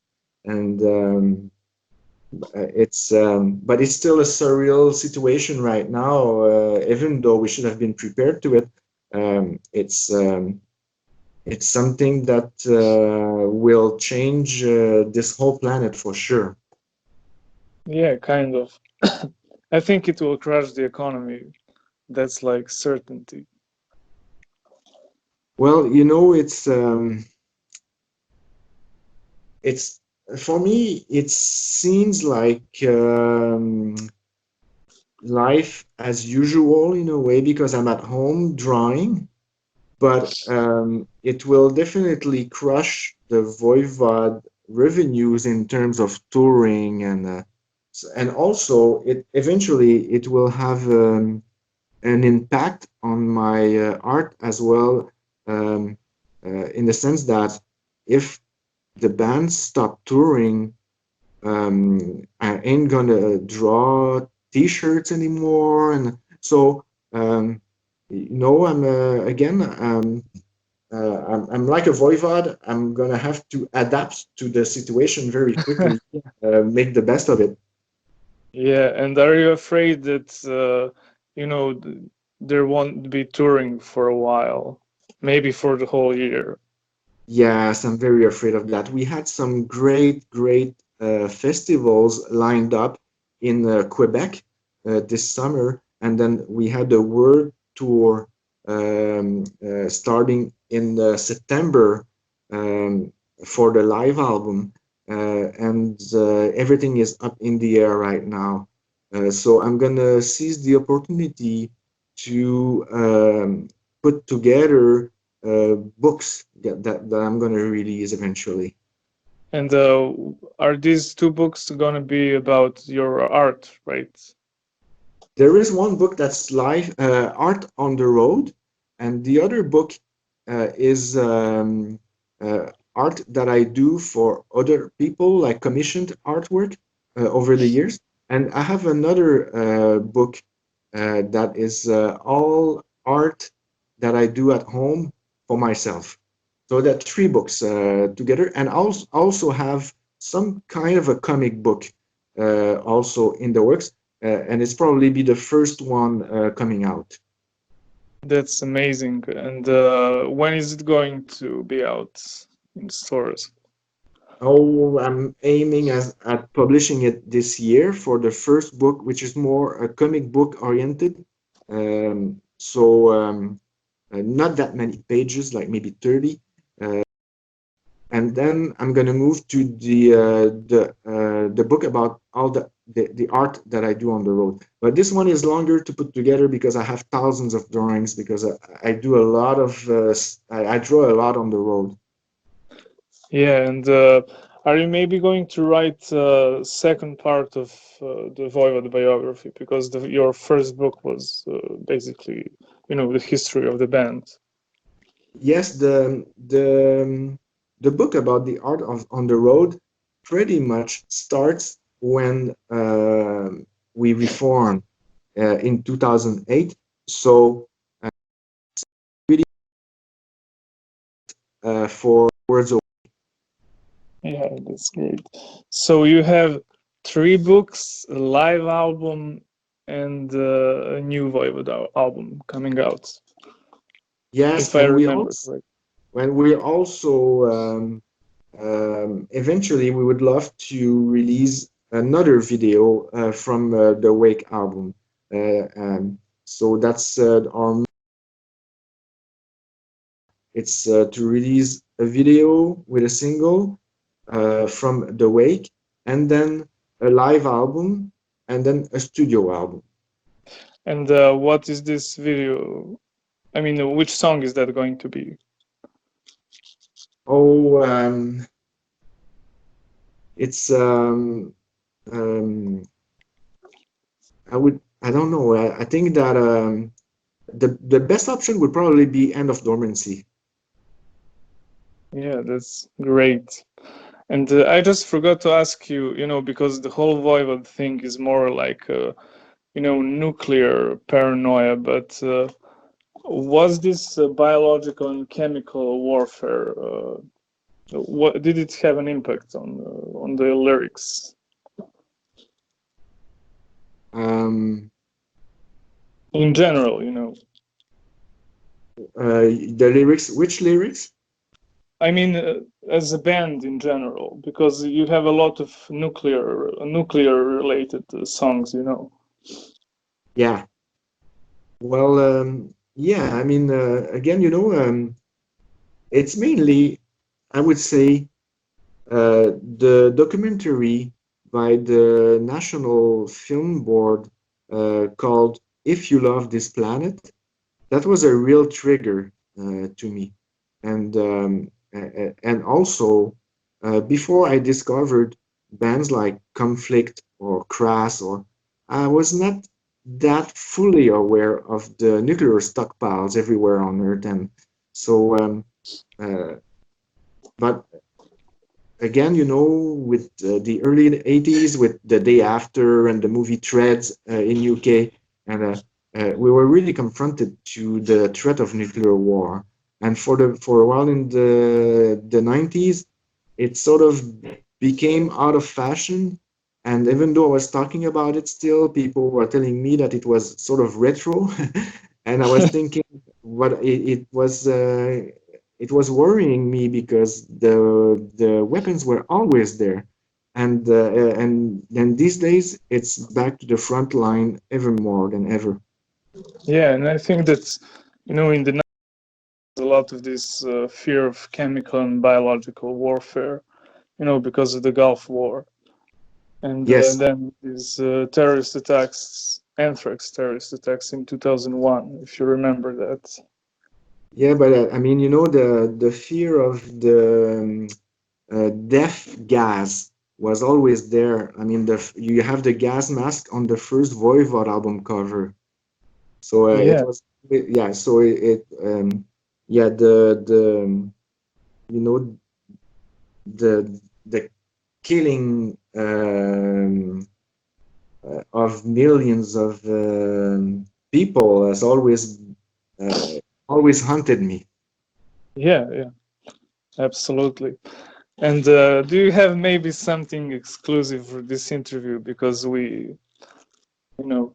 and but it's still a surreal situation right now. Even though we should have been prepared to it, it's something that will change this whole planet for sure.
Yeah, kind of. I think it will crash the economy. That's like certainty.
Well, it's for me. It seems like life as usual in a way because I'm at home drawing, but it will definitely crush the Voivod revenues in terms of touring and also it eventually it will have an impact on my art as well, in the sense that if the bands stop touring, I ain't gonna draw T-shirts anymore, and so I'm again I'm like a voivod. I'm gonna have to adapt to the situation very quickly, make the best of it.
Yeah, and are you afraid that you know there won't be touring for a while, maybe for the whole year?
Yes, I'm very afraid of that. We had some great festivals lined up in Quebec this summer, and then we had a world tour starting in September um, for the live album, and everything is up in the air right now. So I'm gonna seize the opportunity to put together books that I'm going to release eventually.
And are these two books gonna be about your art, right?
There is one book that's live art on the road, and the other book is art that I do for other people, like commissioned artwork over the years. And I have another book that is all art that I do at home for myself. So that three books together, and also have some kind of a comic book also in the works, and it's probably be the first one coming out.
That's amazing. And when is it going to be out in stores?
Oh, I'm aiming at publishing it this year for the first book, which is more a comic book oriented. Not that many pages, like maybe 30. And then I'm gonna move to the book about all the art that I do on the road. But this one is longer to put together because I have thousands of drawings because I do a lot of I draw a lot on the road.
Yeah, and are you maybe going to write second part of the Voivod biography? Because your first book was basically, the history of the band.
Yes, the book about the art of on the road pretty much starts when we reformed in 2008. So really for words of
Yeah, that's great. So you have three books, a live album, and a new Voivod album coming out,
yes,
if I
and
remember correctly.
we also eventually we would love to release another video from the Wake album. So that's our it's to release a video with a single from the Wake, and then a live album, and then a studio album.
And what is this video? I mean, which song is that going to be?
Oh, it's um, I don't know. I think that the best option would probably be End of Dormancy.
Yeah, that's great. And I just forgot to ask you, because the whole Voivod thing is more like, nuclear paranoia, but was this biological and chemical warfare? What did it have an impact on the lyrics
Um,
in general?
the lyrics, which lyrics?
I mean, as a band in general, because you have a lot of nuclear related songs.
Yeah. Well, yeah. I mean, again, it's mainly, I would say, the documentary by the National Film Board called "If You Love This Planet." That was a real trigger to me, and also before I discovered bands like Conflict or Crass, or I was not that fully aware of the nuclear stockpiles everywhere on Earth, and so uh, but again, with the early 80s, with the day after and the movie Threads in UK, and we were really confronted to the threat of nuclear war. And for a while in the 90s, it sort of became out of fashion. And even though I was talking about it still, people were telling me that it was sort of retro. And I was thinking, what it was worrying me because the weapons were always there, and then these days it's back to the front line ever more than ever.
Yeah, and I think that in the 90s, a lot of this fear of chemical and biological warfare, because of the Gulf War, and
Yes,
then these terrorist attacks, anthrax terrorist attacks in 2001, if you remember that.
yeah, but I mean, the fear of the death gas was always there. I mean, you have the gas mask on the first Voivod album cover. So it
Yeah,
was, yeah. So yeah, you know, the killing of millions of people has uh, always haunted me.
Yeah, absolutely. And do you have maybe something exclusive for this interview? Because you know,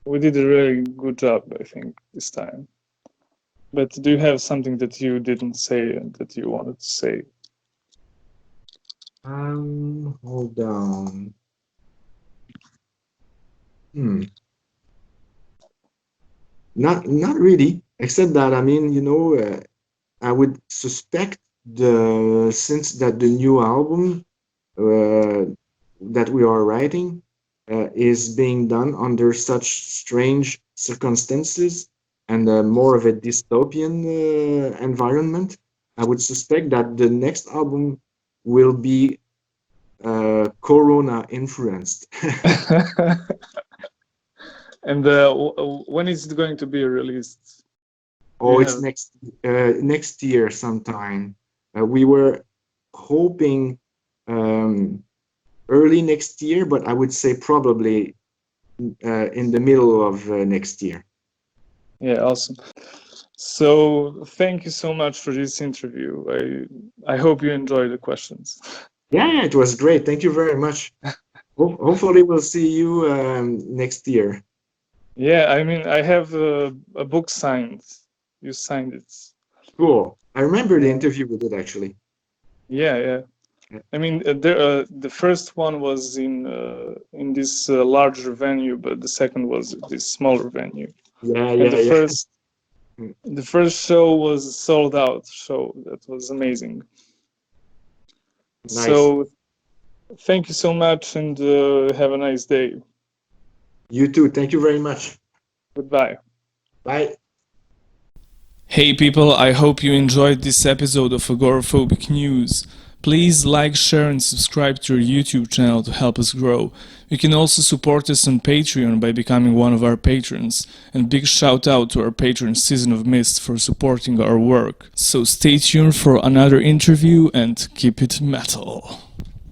we did a really good job, I think, this time. But do you have something that you didn't say and that you wanted to say?
Hold on. Hmm. Not really, except that I mean, I would suspect since that the new album uh, that we are writing is being done under such strange circumstances and more of a dystopian environment, I would suspect that the next album will be Corona influenced.
And when is it going to be released? Do
Oh,
you
it's
have?
next year sometime. We were hoping um, early next year, but I would say probably in the middle of next year.
Yeah, awesome. So thank you so much for this interview. I hope you enjoy the questions.
Yeah, it was great. Thank you very much. Hopefully, we'll see you next year.
Yeah, I mean, I have a book signed. You signed it.
Cool. I remember the
Yeah,
interview we did actually.
yeah. I mean, the first one was in this larger venue, but the second was this smaller venue.
Yeah,
And
yeah, yeah.
the first show was sold out. So that was amazing.
Nice.
So thank you so much, and have a nice day.
You too. Thank you very much.
Goodbye.
Bye.
Hey people, I hope you enjoyed this episode of Agoraphobic News. Please like, share and subscribe to our YouTube channel to help us grow. You can also support us on Patreon by becoming one of our patrons. And big shout out to our patron Season of Mist for supporting our work. So stay tuned for another interview and keep it metal.